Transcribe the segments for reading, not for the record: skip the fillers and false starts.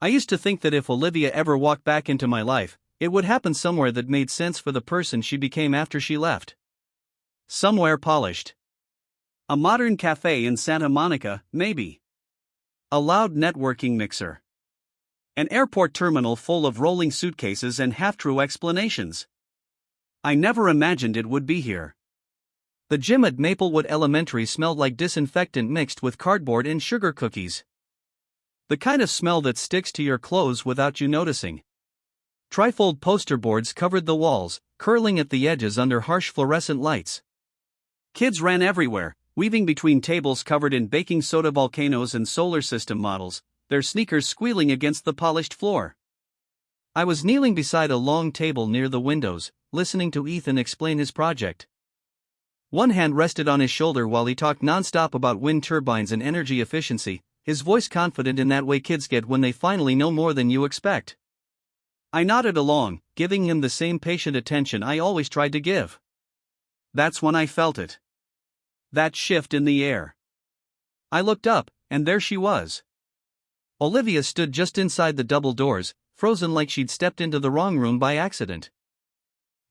I used to think that if Olivia ever walked back into my life, it would happen somewhere that made sense for the person she became after she left. Somewhere polished. A modern cafe in Santa Monica, maybe. A loud networking mixer. An airport terminal full of rolling suitcases and half-true explanations. I never imagined it would be here. The gym at Maplewood Elementary smelled like disinfectant mixed with cardboard and sugar cookies. The kind of smell that sticks to your clothes without you noticing. Trifold poster boards covered the walls, curling at the edges under harsh fluorescent lights. Kids ran everywhere, weaving between tables covered in baking soda volcanoes and solar system models, their sneakers squealing against the polished floor. I was kneeling beside a long table near the windows, listening to Ethan explain his project. One hand rested on his shoulder while he talked nonstop about wind turbines and energy efficiency, his voice confident in that way kids get when they finally know more than you expect. I nodded along, giving him the same patient attention I always tried to give. That's when I felt it. That shift in the air. I looked up, and there she was. Olivia stood just inside the double doors, frozen like she'd stepped into the wrong room by accident.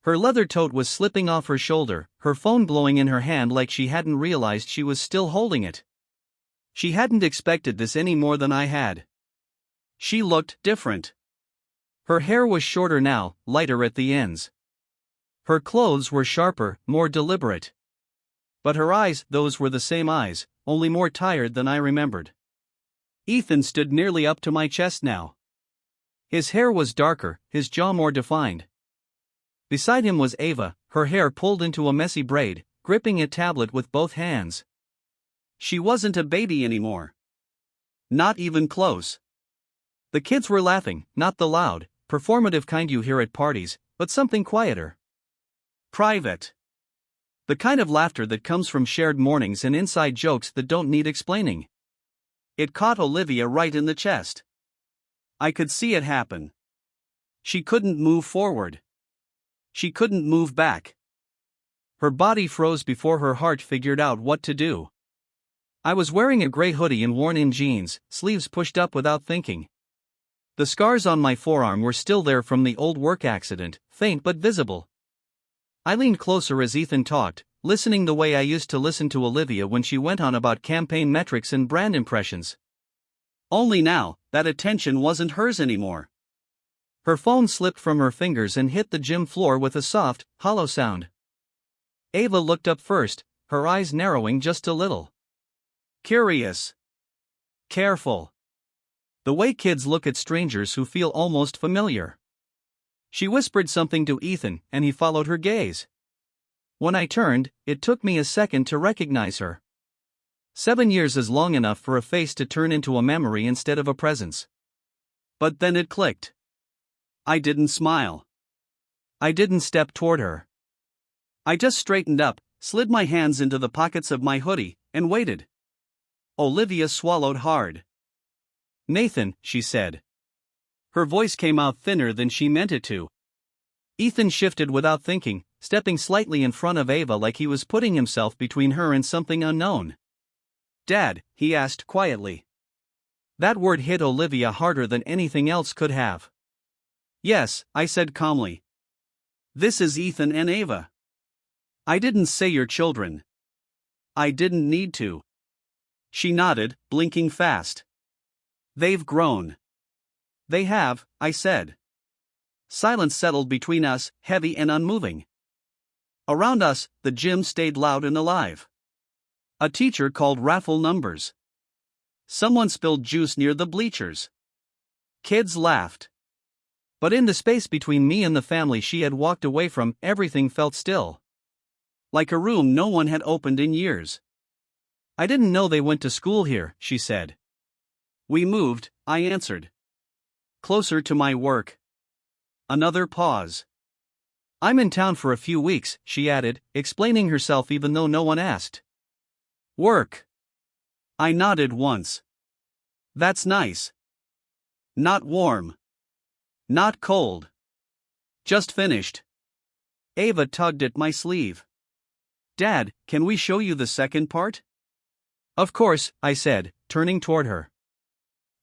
Her leather tote was slipping off her shoulder, her phone glowing in her hand like she hadn't realized she was still holding it. She hadn't expected this any more than I had. She looked different. Her hair was shorter now, lighter at the ends. Her clothes were sharper, more deliberate. But her eyes, those were the same eyes, only more tired than I remembered. Ethan stood nearly up to my chest now. His hair was darker, his jaw more defined. Beside him was Ava, her hair pulled into a messy braid, gripping a tablet with both hands. She wasn't a baby anymore. Not even close. The kids were laughing, not the loud, performative kind you hear at parties, but something quieter. Private. The kind of laughter that comes from shared mornings and inside jokes that don't need explaining. It caught Olivia right in the chest. I could see it happen. She couldn't move forward. She couldn't move back. Her body froze before her heart figured out what to do. I was wearing a gray hoodie and worn-in jeans, sleeves pushed up without thinking. The scars on my forearm were still there from the old work accident, faint but visible. I leaned closer as Ethan talked, listening the way I used to listen to Olivia when she went on about campaign metrics and brand impressions. Only now, that attention wasn't hers anymore. Her phone slipped from her fingers and hit the gym floor with a soft, hollow sound. Ava looked up first, her eyes narrowing just a little. Curious. Careful. The way kids look at strangers who feel almost familiar. She whispered something to Ethan, and he followed her gaze. When I turned, it took me a second to recognize her. 7 years is long enough for a face to turn into a memory instead of a presence. But then it clicked. I didn't smile. I didn't step toward her. I just straightened up, slid my hands into the pockets of my hoodie, and waited. Olivia swallowed hard. Nathan, she said. Her voice came out thinner than she meant it to. Ethan shifted without thinking, stepping slightly in front of Ava like he was putting himself between her and something unknown. Dad, he asked quietly. That word hit Olivia harder than anything else could have. Yes, I said calmly. This is Ethan and Ava. I didn't say your children. I didn't need to. She nodded, blinking fast. They've grown. They have, I said. Silence settled between us, heavy and unmoving. Around us, the gym stayed loud and alive. A teacher called raffle numbers. Someone spilled juice near the bleachers. Kids laughed. But in the space between me and the family she had walked away from, everything felt still. Like a room no one had opened in years. I didn't know they went to school here, she said. We moved, I answered. Closer to my work. Another pause. I'm in town for a few weeks, she added, explaining herself even though no one asked. Work. I nodded once. That's nice. Not warm. Not cold. Just finished. Ava tugged at my sleeve. Dad, can we show you the second part? Of course, I said, turning toward her.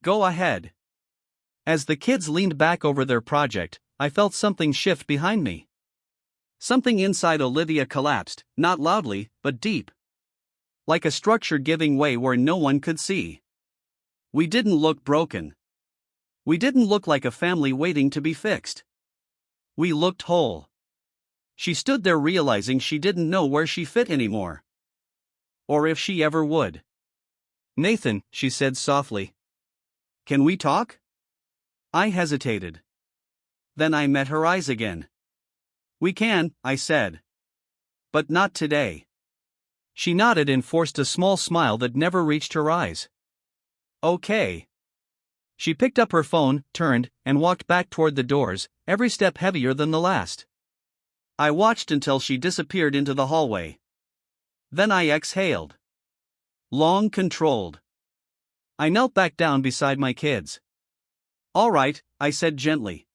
Go ahead. As the kids leaned back over their project, I felt something shift behind me. Something inside Olivia collapsed, not loudly, but deep. Like a structure giving way where no one could see. We didn't look broken. We didn't look like a family waiting to be fixed. We looked whole. She stood there realizing she didn't know where she fit anymore. Or if she ever would. "Nathan," she said softly. "Can we talk?" I hesitated. Then I met her eyes again. "We can," I said. "But not today." She nodded and forced a small smile that never reached her eyes. "Okay." She picked up her phone, turned, and walked back toward the doors, every step heavier than the last. I watched until she disappeared into the hallway. Then I exhaled. Long, controlled. I knelt back down beside my kids. "All right," I said gently.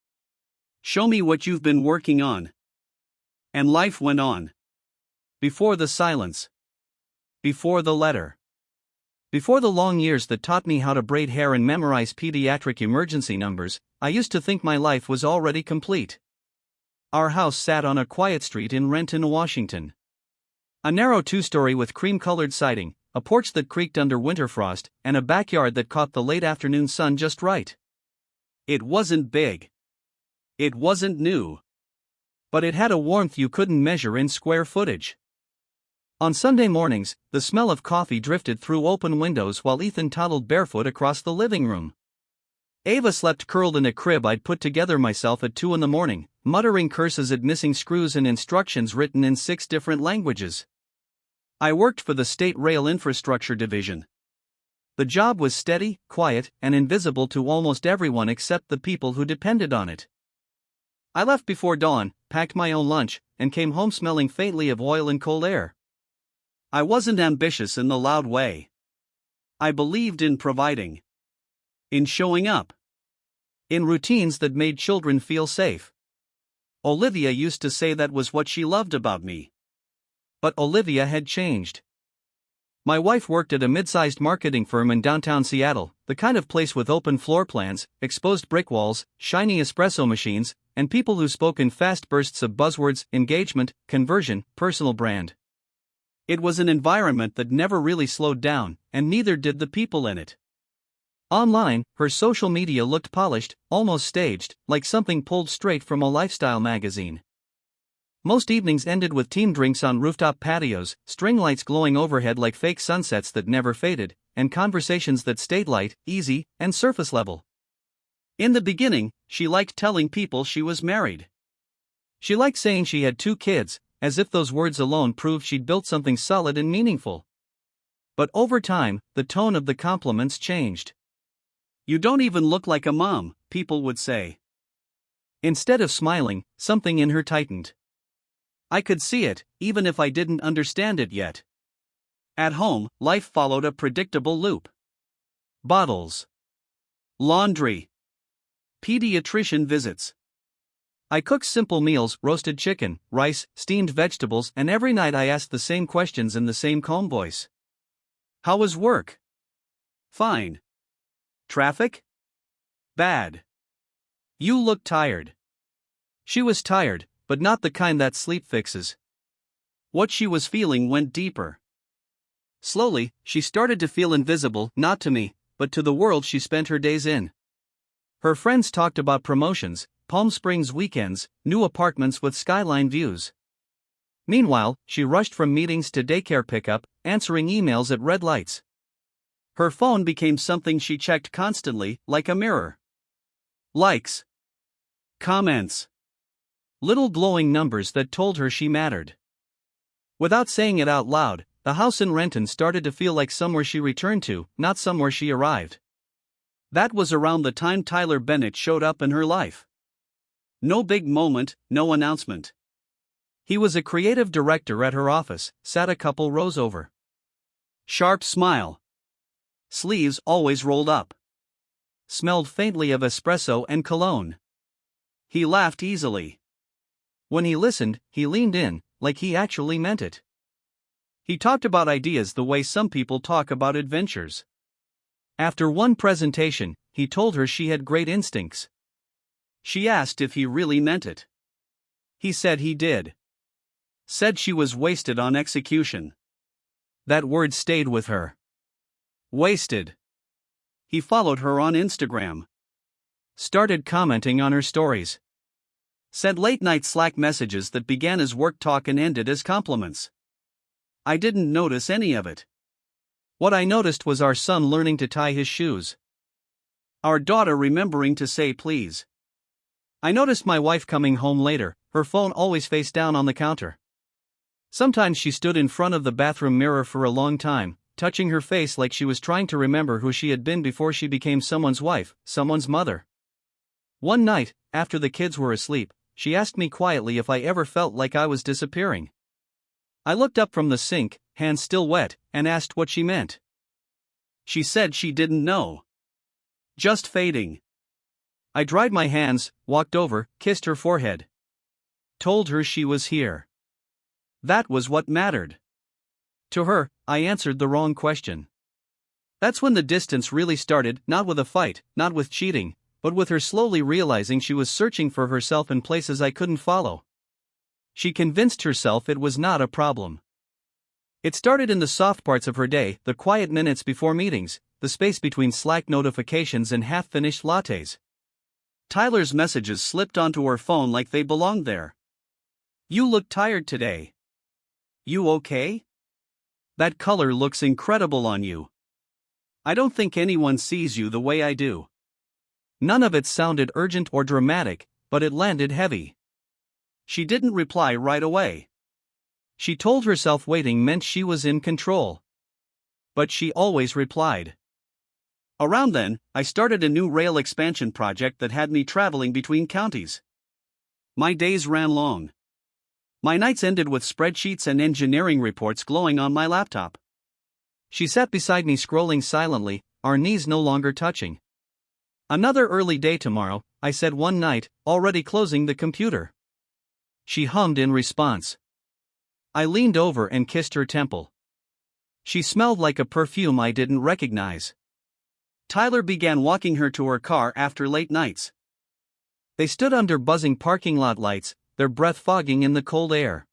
"Show me what you've been working on." And life went on. Before the silence. Before the letter. Before the long years that taught me how to braid hair and memorize pediatric emergency numbers, I used to think my life was already complete. Our house sat on a quiet street in Renton, Washington. A narrow two-story with cream-colored siding, a porch that creaked under winter frost, and a backyard that caught the late afternoon sun just right. It wasn't big. It wasn't new. But it had a warmth you couldn't measure in square footage. On Sunday mornings, the smell of coffee drifted through open windows while Ethan toddled barefoot across the living room. Ava slept curled in a crib I'd put together myself at 2 a.m, muttering curses at missing screws and instructions written in 6 different languages. I worked for the State Rail Infrastructure Division. The job was steady, quiet, and invisible to almost everyone except the people who depended on it. I left before dawn, packed my own lunch, and came home smelling faintly of oil and cold air. I wasn't ambitious in the loud way. I believed in providing. In showing up. In routines that made children feel safe. Olivia used to say that was what she loved about me. But Olivia had changed. My wife worked at a mid-sized marketing firm in downtown Seattle, the kind of place with open floor plans, exposed brick walls, shiny espresso machines, and people who spoke in fast bursts of buzzwords: engagement, conversion, personal brand. It was an environment that never really slowed down, and neither did the people in it. Online, her social media looked polished, almost staged, like something pulled straight from a lifestyle magazine. Most evenings ended with team drinks on rooftop patios, string lights glowing overhead like fake sunsets that never faded, and conversations that stayed light, easy, and surface level. In the beginning, she liked telling people she was married. She liked saying she had 2 kids, as if those words alone proved she'd built something solid and meaningful. But over time, the tone of the compliments changed. "You don't even look like a mom," people would say. Instead of smiling, something in her tightened. I could see it, even if I didn't understand it yet. At home, life followed a predictable loop. Bottles. Laundry. Pediatrician visits. I cooked simple meals: roasted chicken, rice, steamed vegetables, and every night I asked the same questions in the same calm voice. "How was work?" "Fine." "Traffic?" "Bad." "You look tired." She was tired, but not the kind that sleep fixes. What she was feeling went deeper. Slowly, she started to feel invisible, not to me, but to the world she spent her days in. Her friends talked about promotions, Palm Springs weekends, new apartments with skyline views. Meanwhile, she rushed from meetings to daycare pickup, answering emails at red lights. Her phone became something she checked constantly, like a mirror. Likes. Comments. Little glowing numbers that told her she mattered. Without saying it out loud, the house in Renton started to feel like somewhere she returned to, not somewhere she arrived. That was around the time Tyler Bennett showed up in her life. No big moment, no announcement. He was a creative director at her office, sat a couple rows over. Sharp smile. Sleeves always rolled up. Smelled faintly of espresso and cologne. He laughed easily. When he listened, he leaned in, like he actually meant it. He talked about ideas the way some people talk about adventures. After one presentation, he told her she had great instincts. She asked if he really meant it. He said he did. Said she was wasted on execution. That word stayed with her. Wasted. He followed her on Instagram. Started commenting on her stories. Sent late-night Slack messages that began as work talk and ended as compliments. I didn't notice any of it. What I noticed was our son learning to tie his shoes. Our daughter remembering to say please. I noticed my wife coming home later, her phone always face down on the counter. Sometimes she stood in front of the bathroom mirror for a long time, touching her face like she was trying to remember who she had been before she became someone's wife, someone's mother. One night, after the kids were asleep, she asked me quietly if I ever felt like I was disappearing. I looked up from the sink, hands still wet, and asked what she meant. She said she didn't know. Just fading. I dried my hands, walked over, kissed her forehead. Told her she was here. That was what mattered. To her, I answered the wrong question. That's when the distance really started, not with a fight, not with cheating, but with her slowly realizing she was searching for herself in places I couldn't follow. She convinced herself it was not a problem. It started in the soft parts of her day, the quiet minutes before meetings, the space between Slack notifications and half-finished lattes. Tyler's messages slipped onto her phone like they belonged there. You look tired today. You okay? That color looks incredible on you. I don't think anyone sees you the way I do. None of it sounded urgent or dramatic, but it landed heavy. She didn't reply right away. She told herself waiting meant she was in control. But she always replied. Around then, I started a new rail expansion project that had me traveling between counties. My days ran long. My nights ended with spreadsheets and engineering reports glowing on my laptop. She sat beside me scrolling silently, our knees no longer touching. Another early day tomorrow, I said one night, already closing the computer. She hummed in response. I leaned over and kissed her temple. She smelled like a perfume I didn't recognize. Tyler began walking her to her car after late nights. They stood under buzzing parking lot lights, their breath fogging in the cold air.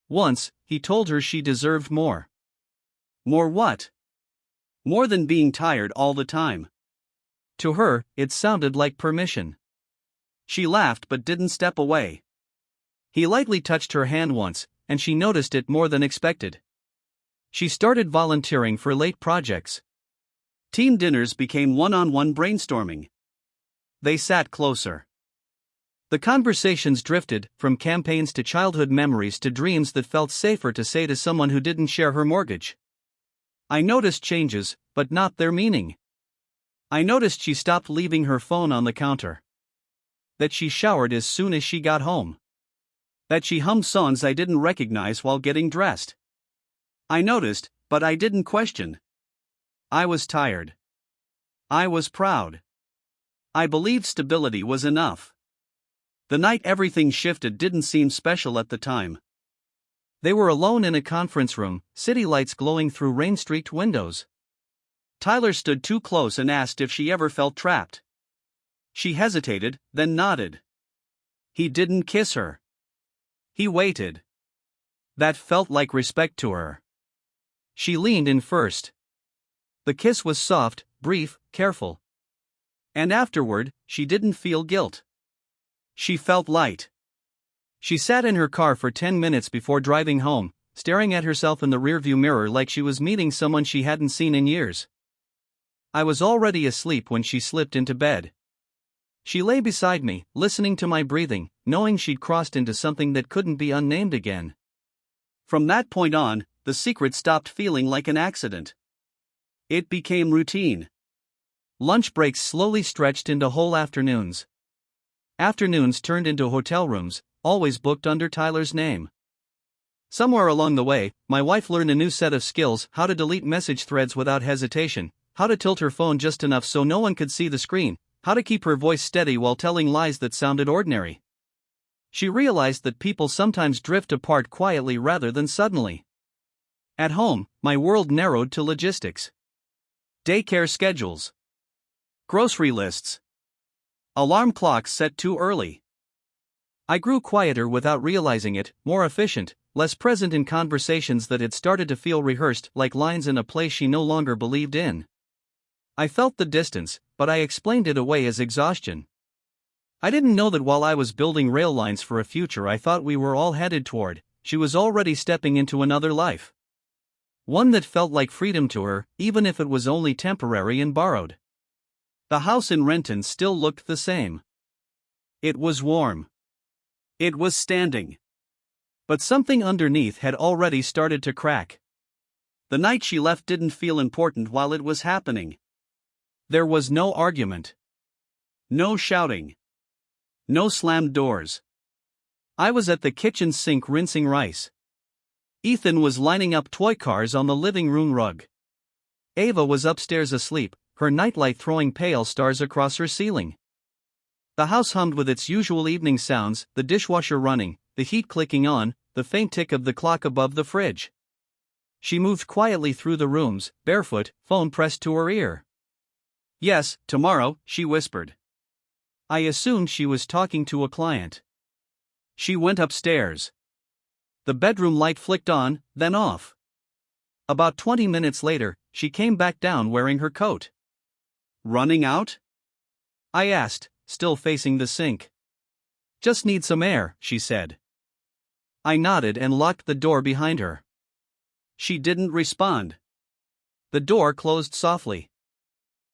Once, he told her she deserved more. More what? More than being tired all the time. To her, it sounded like permission. She laughed but didn't step away. He lightly touched her hand once, and she noticed it more than expected. She started volunteering for late projects. Team dinners became one-on-one brainstorming. They sat closer. The conversations drifted, from campaigns to childhood memories to dreams that felt safer to say to someone who didn't share her mortgage. I noticed changes, but not their meaning. I noticed she stopped leaving her phone on the counter. That she showered as soon as she got home. That she hummed songs I didn't recognize while getting dressed. I noticed, but I didn't question. I was tired. I was proud. I believed stability was enough. The night everything shifted didn't seem special at the time. They were alone in a conference room, city lights glowing through rain-streaked windows. Tyler stood too close and asked if she ever felt trapped. She hesitated, then nodded. He didn't kiss her. He waited. That felt like respect to her. She leaned in first. The kiss was soft, brief, careful. And afterward, she didn't feel guilt. She felt light. She sat in her car for 10 minutes before driving home, staring at herself in the rearview mirror like she was meeting someone she hadn't seen in years. I was already asleep when she slipped into bed. She lay beside me, listening to my breathing, knowing she'd crossed into something that couldn't be unnamed again. From that point on, the secret stopped feeling like an accident. It became routine. Lunch breaks slowly stretched into whole afternoons. Afternoons turned into hotel rooms, always booked under Tyler's name. Somewhere along the way, my wife learned a new set of skills: how to delete message threads without hesitation, how to tilt her phone just enough so no one could see the screen, how to keep her voice steady while telling lies that sounded ordinary. She realized that people sometimes drift apart quietly rather than suddenly. At home, my world narrowed to logistics. Daycare schedules. Grocery lists. Alarm clocks set too early. I grew quieter without realizing it, more efficient, less present in conversations that had started to feel rehearsed, like lines in a play she no longer believed in. I felt the distance, but I explained it away as exhaustion. I didn't know that while I was building rail lines for a future I thought we were all headed toward, she was already stepping into another life. One that felt like freedom to her, even if it was only temporary and borrowed. The house in Renton still looked the same. It was warm. It was standing. But something underneath had already started to crack. The night she left didn't feel important while it was happening. There was no argument. No shouting. No slammed doors. I was at the kitchen sink rinsing rice. Ethan was lining up toy cars on the living room rug. Ava was upstairs asleep, her nightlight throwing pale stars across her ceiling. The house hummed with its usual evening sounds, the dishwasher running, the heat clicking on, the faint tick of the clock above the fridge. She moved quietly through the rooms, barefoot, phone pressed to her ear. "Yes, tomorrow," she whispered. I assumed she was talking to a client. She went upstairs. The bedroom light flicked on, then off. About 20 minutes later, she came back down wearing her coat. "Running out?" I asked, still facing the sink. "Just need some air," she said. I nodded and locked the door behind her. She didn't respond. The door closed softly.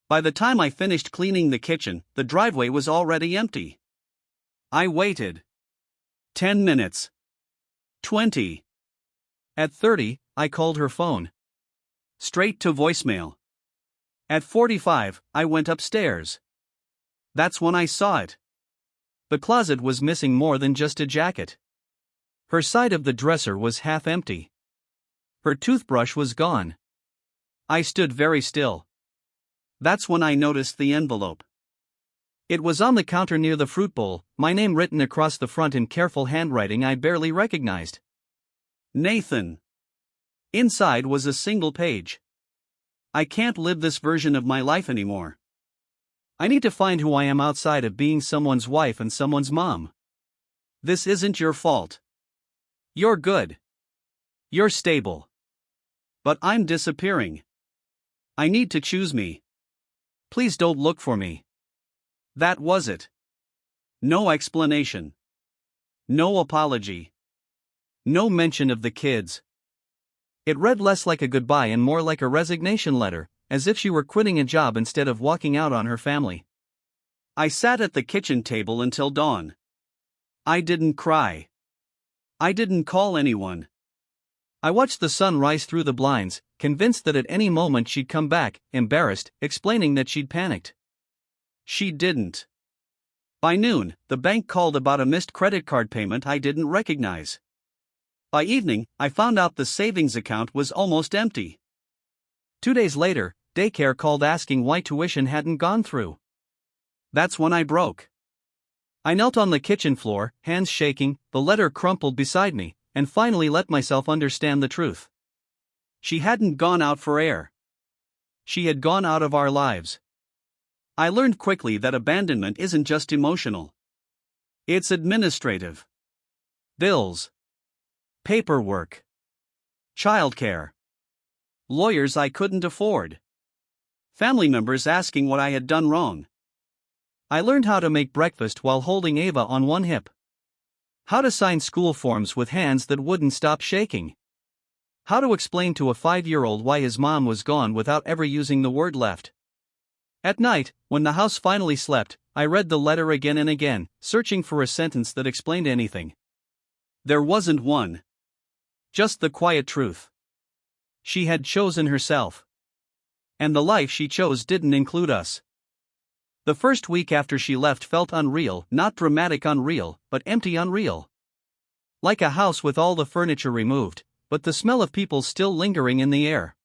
By the time I finished cleaning the kitchen, the driveway was already empty. I waited. 10 minutes. 20. At 30, I called her phone. Straight to voicemail. At 45, I went upstairs. That's when I saw it. The closet was missing more than just a jacket. Her side of the dresser was half empty. Her toothbrush was gone. I stood very still. That's when I noticed the envelope. It was on the counter near the fruit bowl, my name written across the front in careful handwriting I barely recognized. Nathan. Inside was a single page. I can't live this version of my life anymore. I need to find who I am outside of being someone's wife and someone's mom. This isn't your fault. You're good. You're stable. But I'm disappearing. I need to choose me. Please don't look for me. That was it. No explanation. No apology. No mention of the kids. It read less like a goodbye and more like a resignation letter, as if she were quitting a job instead of walking out on her family. I sat at the kitchen table until dawn. I didn't cry. I didn't call anyone. I watched the sun rise through the blinds, convinced that at any moment she'd come back, embarrassed, explaining that she'd panicked. She didn't. By noon, the bank called about a missed credit card payment I didn't recognize. By evening, I found out the savings account was almost empty. 2 days later, daycare called asking why tuition hadn't gone through. That's when I broke. I knelt on the kitchen floor, hands shaking, the letter crumpled beside me, and finally let myself understand the truth. She hadn't gone out for air. She had gone out of our lives. I learned quickly that abandonment isn't just emotional. It's administrative. Bills. Paperwork. Childcare. Lawyers I couldn't afford. Family members asking what I had done wrong. I learned how to make breakfast while holding Ava on one hip. How to sign school forms with hands that wouldn't stop shaking. How to explain to a 5-year-old why his mom was gone without ever using the word left. At night, when the house finally slept, I read the letter again and again, searching for a sentence that explained anything. There wasn't one. Just the quiet truth. She had chosen herself. And the life she chose didn't include us. The first week after she left felt unreal, not dramatic unreal, but empty unreal. Like a house with all the furniture removed, but the smell of people still lingering in the air.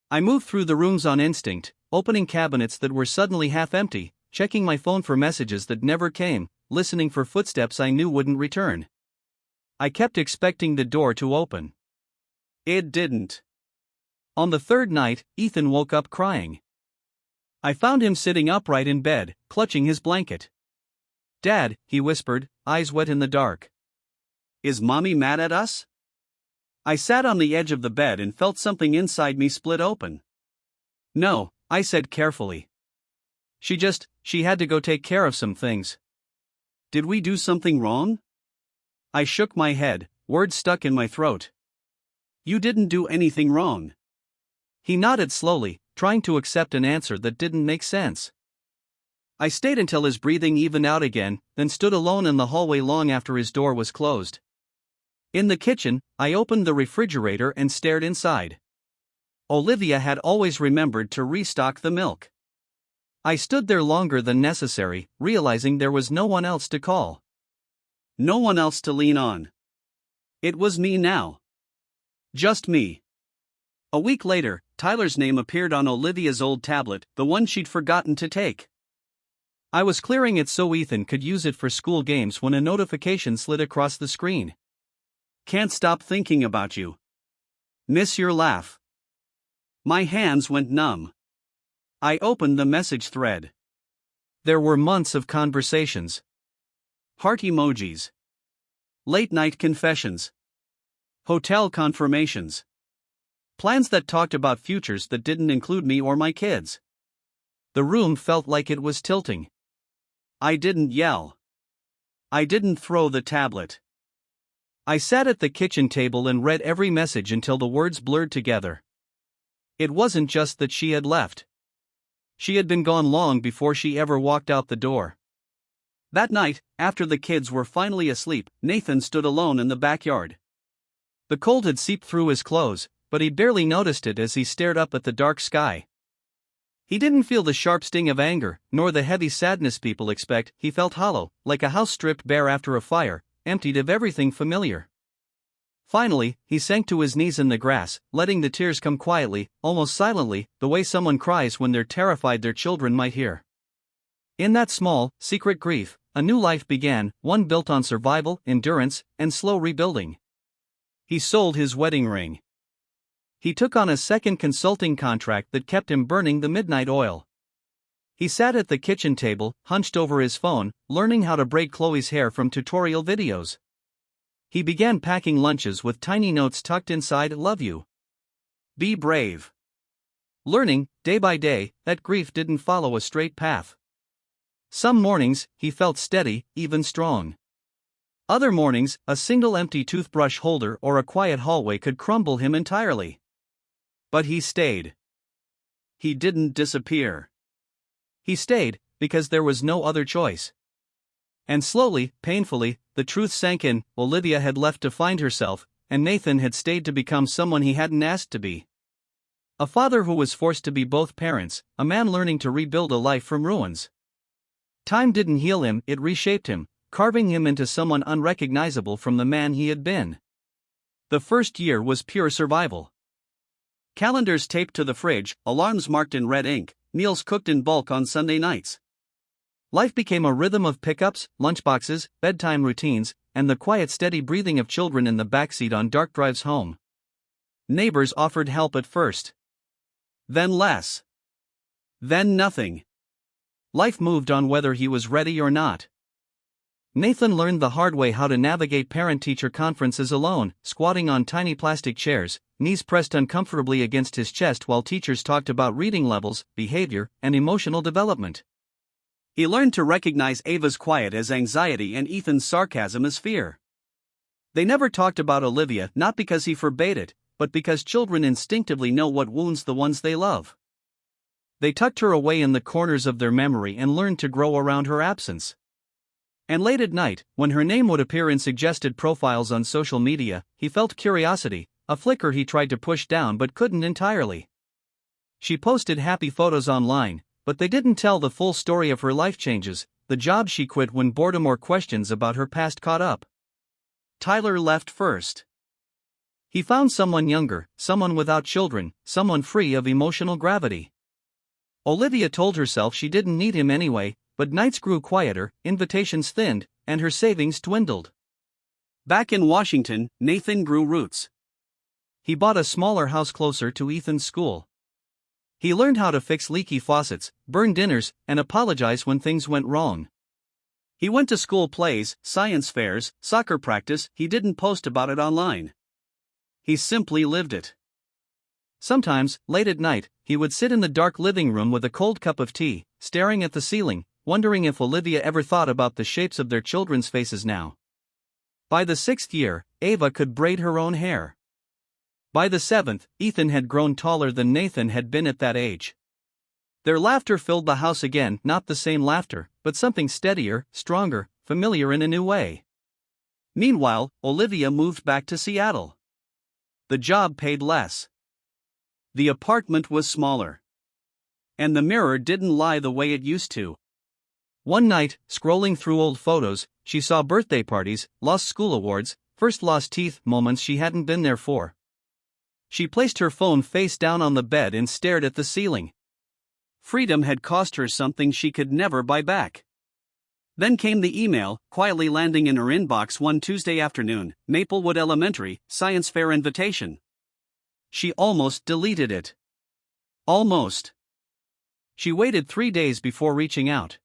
I moved through the rooms on instinct, opening cabinets that were suddenly half empty, checking my phone for messages that never came, listening for footsteps I knew wouldn't return. I kept expecting the door to open. It didn't. On the third night, Ethan woke up crying. I found him sitting upright in bed, clutching his blanket. "Dad," he whispered, eyes wet in the dark. "Is Mommy mad at us?" I sat on the edge of the bed and felt something inside me split open. "No," I said carefully. She had to go take care of some things." "Did we do something wrong?" I shook my head, words stuck in my throat. "You didn't do anything wrong." He nodded slowly, trying to accept an answer that didn't make sense. I stayed until his breathing evened out again, then stood alone in the hallway long after his door was closed. In the kitchen, I opened the refrigerator and stared inside. Olivia had always remembered to restock the milk. I stood there longer than necessary, realizing there was no one else to call. No one else to lean on. It was me now. Just me. A week later, Tyler's name appeared on Olivia's old tablet, the one she'd forgotten to take. I was clearing it so Ethan could use it for school games when a notification slid across the screen. "Can't stop thinking about you. Miss your laugh." My hands went numb. I opened the message thread. There were months of conversations. Heart emojis. Late night confessions. Hotel confirmations. Plans that talked about futures that didn't include me or my kids. The room felt like it was tilting. I didn't yell. I didn't throw the tablet. I sat at the kitchen table and read every message until the words blurred together. It wasn't just that she had left. She had been gone long before she ever walked out the door. That night, after the kids were finally asleep, Nathan stood alone in the backyard. The cold had seeped through his clothes, but he barely noticed it as he stared up at the dark sky. He didn't feel the sharp sting of anger, nor the heavy sadness people expect. He felt hollow, like a house stripped bare after a fire, emptied of everything familiar. Finally, he sank to his knees in the grass, letting the tears come quietly, almost silently, the way someone cries when they're terrified their children might hear. In that small, secret grief, a new life began, one built on survival, endurance, and slow rebuilding. He sold his wedding ring. He took on a second consulting contract that kept him burning the midnight oil. He sat at the kitchen table, hunched over his phone, learning how to braid Chloe's hair from tutorial videos. He began packing lunches with tiny notes tucked inside "Love you. Be brave." Learning, day by day, that grief didn't follow a straight path. Some mornings, he felt steady, even strong. Other mornings, a single empty toothbrush holder or a quiet hallway could crumble him entirely. But he stayed. He didn't disappear. He stayed, because there was no other choice. And slowly, painfully, the truth sank in. Olivia had left to find herself, and Nathan had stayed to become someone he hadn't asked to be. A father who was forced to be both parents, a man learning to rebuild a life from ruins. Time didn't heal him, it reshaped him, carving him into someone unrecognizable from the man he had been. The first year was pure survival. Calendars taped to the fridge, alarms marked in red ink, meals cooked in bulk on Sunday nights. Life became a rhythm of pickups, lunchboxes, bedtime routines, and the quiet steady breathing of children in the backseat on dark drives home. Neighbors offered help at first. Then less. Then nothing. Life moved on whether he was ready or not. Nathan learned the hard way how to navigate parent-teacher conferences alone, squatting on tiny plastic chairs, knees pressed uncomfortably against his chest while teachers talked about reading levels, behavior, and emotional development. He learned to recognize Ava's quiet as anxiety and Ethan's sarcasm as fear. They never talked about Olivia, not because he forbade it, but because children instinctively know what wounds the ones they love. They tucked her away in the corners of their memory and learned to grow around her absence. And late at night, when her name would appear in suggested profiles on social media, he felt curiosity, a flicker he tried to push down but couldn't entirely. She posted happy photos online, but they didn't tell the full story of her life changes, the job she quit when boredom or questions about her past caught up. Tyler left first. He found someone younger, someone without children, someone free of emotional gravity. Olivia told herself she didn't need him anyway, but nights grew quieter, invitations thinned, and her savings dwindled. Back in Washington, Nathan grew roots. He bought a smaller house closer to Ethan's school. He learned how to fix leaky faucets, burn dinners, and apologize when things went wrong. He went to school plays, science fairs, soccer practice. He didn't post about it online. He simply lived it. Sometimes, late at night, he would sit in the dark living room with a cold cup of tea, staring at the ceiling, wondering if Olivia ever thought about the shapes of their children's faces now. By the 6th year, Ava could braid her own hair. By the 7th, Ethan had grown taller than Nathan had been at that age. Their laughter filled the house again, not the same laughter, but something steadier, stronger, familiar in a new way. Meanwhile, Olivia moved back to Seattle. The job paid less. The apartment was smaller. And the mirror didn't lie the way it used to. One night, scrolling through old photos, she saw birthday parties, lost school awards, first lost teeth moments she hadn't been there for. She placed her phone face down on the bed and stared at the ceiling. Freedom had cost her something she could never buy back. Then came the email, quietly landing in her inbox one Tuesday afternoon, Maplewood Elementary, science fair invitation. She almost deleted it. Almost. She waited 3 days before reaching out.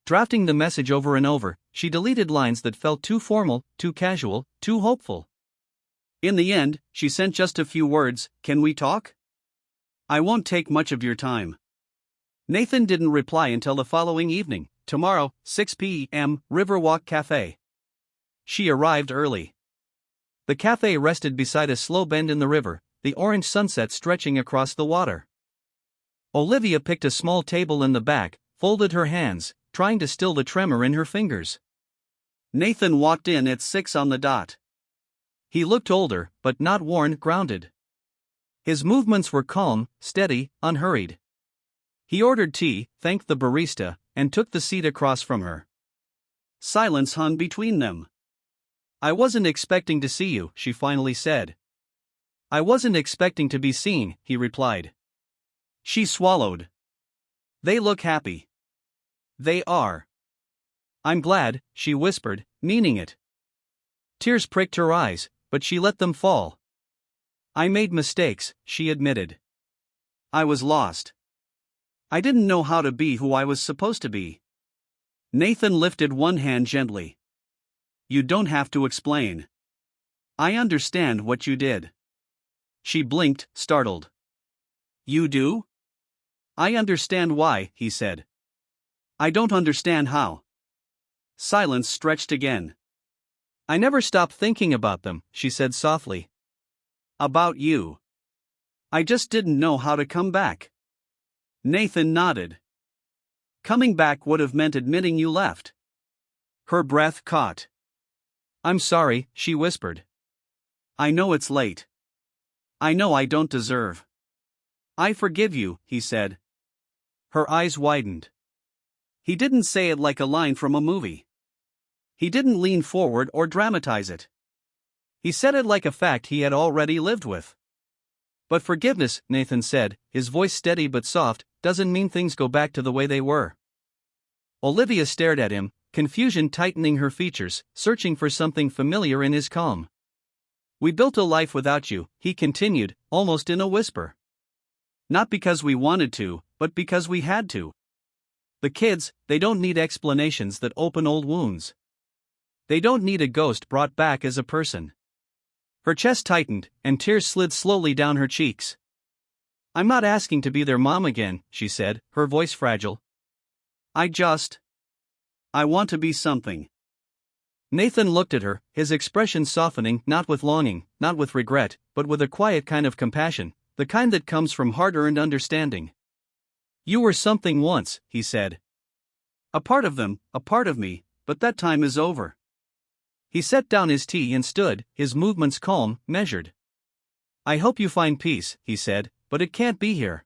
Drafting the message over and over, she deleted lines that felt too formal, too casual, too hopeful. In the end, she sent just a few words, "Can we talk? I won't take much of your time." Nathan didn't reply until the following evening, tomorrow, 6 p.m., Riverwalk Cafe. She arrived early. The cafe rested beside a slow bend in the river, the orange sunset stretching across the water. Olivia picked a small table in the back, folded her hands, trying to still the tremor in her fingers. Nathan walked in at 6 on the dot. He looked older, but not worn, grounded. His movements were calm, steady, unhurried. He ordered tea, thanked the barista, and took the seat across from her. Silence hung between them. "I wasn't expecting to see you," she finally said. "I wasn't expecting to be seen," he replied. She swallowed. "They look happy." "They are." "I'm glad," she whispered, meaning it. Tears pricked her eyes, but she let them fall. "I made mistakes," she admitted. "I was lost. I didn't know how to be who I was supposed to be." Nathan lifted one hand gently. "You don't have to explain. I understand what you did." She blinked, startled. "You do?" "I understand why," he said. "I don't understand how." Silence stretched again. "I never stopped thinking about them," she said softly. "About you. I just didn't know how to come back." Nathan nodded. "Coming back would have meant admitting you left." Her breath caught. "I'm sorry," she whispered. "I know it's late. I know I don't deserve." "I forgive you," he said. Her eyes widened. He didn't say it like a line from a movie. He didn't lean forward or dramatize it. He said it like a fact he had already lived with. "But forgiveness," Nathan said, his voice steady but soft, "doesn't mean things go back to the way they were." Olivia stared at him, confusion tightening her features, searching for something familiar in his calm. "We built a life without you," he continued, almost in a whisper. "Not because we wanted to, but because we had to. The kids, they don't need explanations that open old wounds. They don't need a ghost brought back as a person." Her chest tightened, and tears slid slowly down her cheeks. "I'm not asking to be their mom again," she said, her voice fragile. I want to be something." Nathan looked at her, his expression softening, not with longing, not with regret, but with a quiet kind of compassion, the kind that comes from hard-earned understanding. "You were something once," he said. "A part of them, a part of me, but that time is over." He set down his tea and stood, his movements calm, measured. "I hope you find peace," he said, "but it can't be here."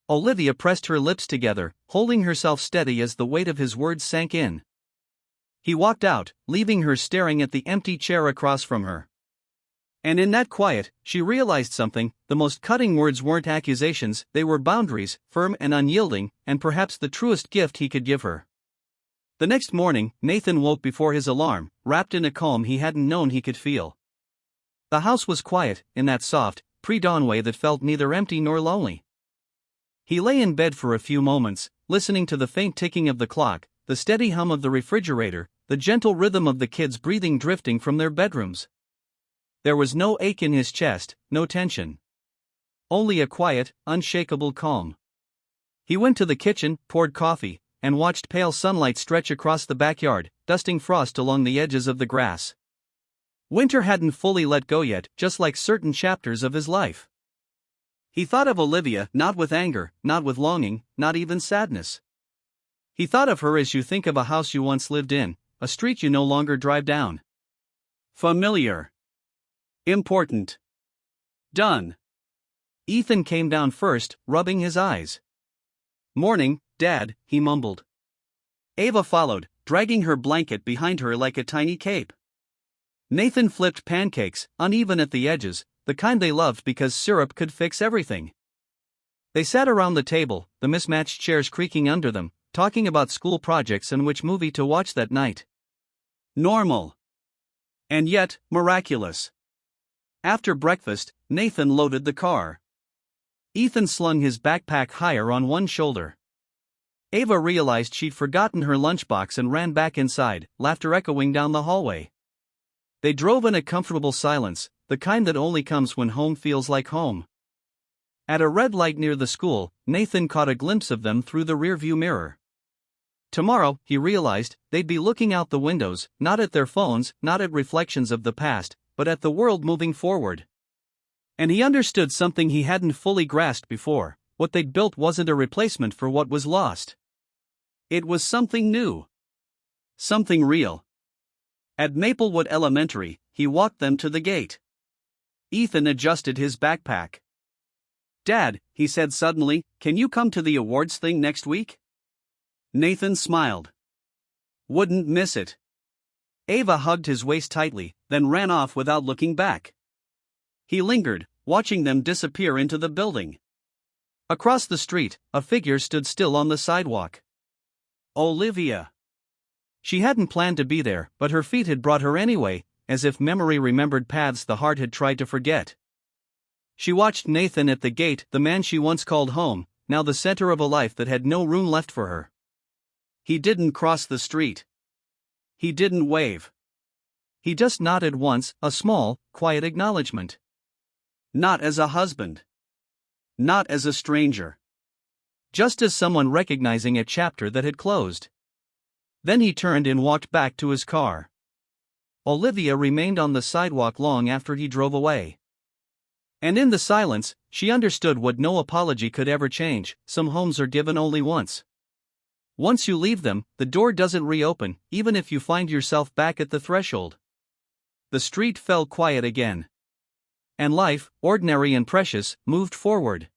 Olivia pressed her lips together, holding herself steady as the weight of his words sank in. He walked out, leaving her staring at the empty chair across from her. And in that quiet, she realized something: the most cutting words weren't accusations, they were boundaries, firm and unyielding, and perhaps the truest gift he could give her. The next morning, Nathan woke before his alarm, wrapped in a calm he hadn't known he could feel. The house was quiet, in that soft, pre-dawn way that felt neither empty nor lonely. He lay in bed for a few moments, listening to the faint ticking of the clock, the steady hum of the refrigerator, the gentle rhythm of the kids' breathing drifting from their bedrooms. There was no ache in his chest, no tension. Only a quiet, unshakable calm. He went to the kitchen, poured coffee, and watched pale sunlight stretch across the backyard, dusting frost along the edges of the grass. Winter hadn't fully let go yet, just like certain chapters of his life. He thought of Olivia, not with anger, not with longing, not even sadness. He thought of her as you think of a house you once lived in, a street you no longer drive down. Familiar. Important. Done. Ethan came down first, rubbing his eyes. "Morning, Dad," he mumbled. Ava followed, dragging her blanket behind her like a tiny cape. Nathan flipped pancakes, uneven at the edges, the kind they loved because syrup could fix everything. They sat around the table, the mismatched chairs creaking under them, talking about school projects and which movie to watch that night. Normal. And yet, miraculous. After breakfast, Nathan loaded the car. Ethan slung his backpack higher on one shoulder. Ava realized she'd forgotten her lunchbox and ran back inside, laughter echoing down the hallway. They drove in a comfortable silence, the kind that only comes when home feels like home. At a red light near the school, Nathan caught a glimpse of them through the rearview mirror. Tomorrow, he realized, they'd be looking out the windows, not at their phones, not at reflections of the past, but at the world moving forward. And he understood something he hadn't fully grasped before: what they'd built wasn't a replacement for what was lost. It was something new. Something real. At Maplewood Elementary, he walked them to the gate. Ethan adjusted his backpack. "Dad," he said suddenly, "can you come to the awards thing next week?" Nathan smiled. "Wouldn't miss it." Ava hugged his waist tightly, then ran off without looking back. He lingered, watching them disappear into the building. Across the street, a figure stood still on the sidewalk. Olivia. She hadn't planned to be there, but her feet had brought her anyway, as if memory remembered paths the heart had tried to forget. She watched Nathan at the gate, the man she once called home, now the center of a life that had no room left for her. He didn't cross the street. He didn't wave. He just nodded once, a small, quiet acknowledgement. Not as a husband. Not as a stranger. Just as someone recognizing a chapter that had closed. Then he turned and walked back to his car. Olivia remained on the sidewalk long after he drove away. And in the silence, she understood what no apology could ever change: some homes are given only once. Once you leave them, the door doesn't reopen, even if you find yourself back at the threshold. The street fell quiet again. And life, ordinary and precious, moved forward.